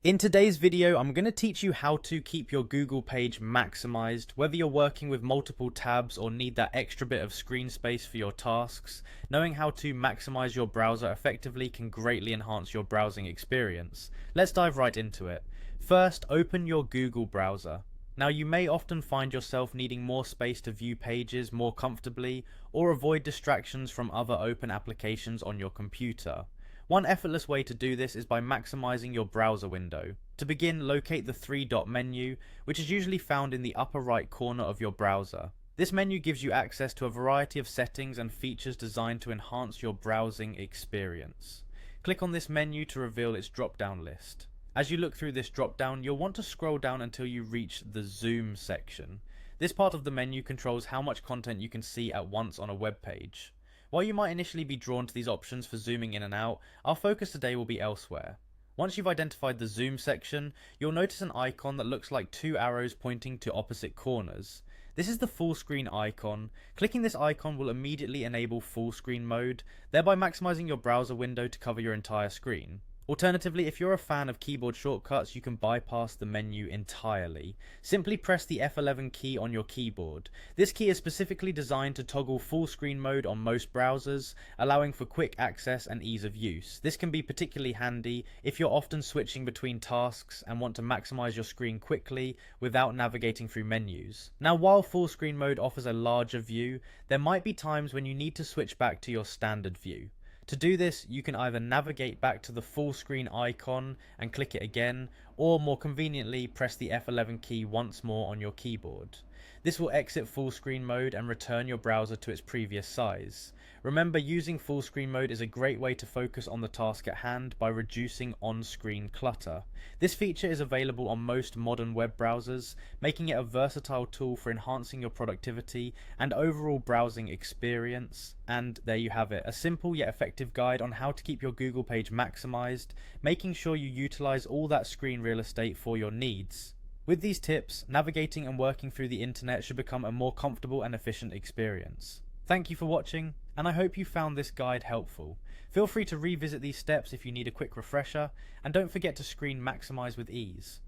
In today's video, I'm going to teach you how to keep your Google page maximized, whether you're working with multiple tabs or need that extra bit of screen space for your tasks. Knowing how to maximize your browser effectively can greatly enhance your browsing experience. Let's dive right into it. First, open your Google browser. Now, you may often find yourself needing more space to view pages more comfortably or avoid distractions from other open applications on your computer. One effortless way to do this is by maximizing your browser window. To begin, locate the three-dot menu, which is usually found in the upper right corner of your browser. This menu gives you access to a variety of settings and features designed to enhance your browsing experience. Click on this menu to reveal its drop-down list. As you look through this drop-down, you'll want to scroll down until you reach the Zoom section. This part of the menu controls how much content you can see at once on a web page. While you might initially be drawn to these options for zooming in and out, our focus today will be elsewhere. Once you've identified the zoom section, you'll notice an icon that looks like two arrows pointing to opposite corners. This is the full screen icon. Clicking this icon will immediately enable full screen mode, thereby maximizing your browser window to cover your entire screen. Alternatively, if you're a fan of keyboard shortcuts, you can bypass the menu entirely. Simply press the F11 key on your keyboard. This key is specifically designed to toggle full screen mode on most browsers, allowing for quick access and ease of use. This can be particularly handy if you're often switching between tasks and want to maximize your screen quickly without navigating through menus. Now, while full screen mode offers a larger view, there might be times when you need to switch back to your standard view. To do this, you can either navigate back to the full screen icon and click it again, or more conveniently press the F11 key once more on your keyboard. This will exit full screen mode and return your browser to its previous size. Remember, using full screen mode is a great way to focus on the task at hand by reducing on-screen clutter. This feature is available on most modern web browsers, making it a versatile tool for enhancing your productivity and overall browsing experience. And there you have it, a simple yet effective guide on how to keep your Google page maximized, making sure you utilize all that screen real estate for your needs. With these tips, navigating and working through the internet should become a more comfortable and efficient experience. Thank you for watching, and I hope you found this guide helpful. Feel free to revisit these steps if you need a quick refresher, and don't forget to screen maximize with ease.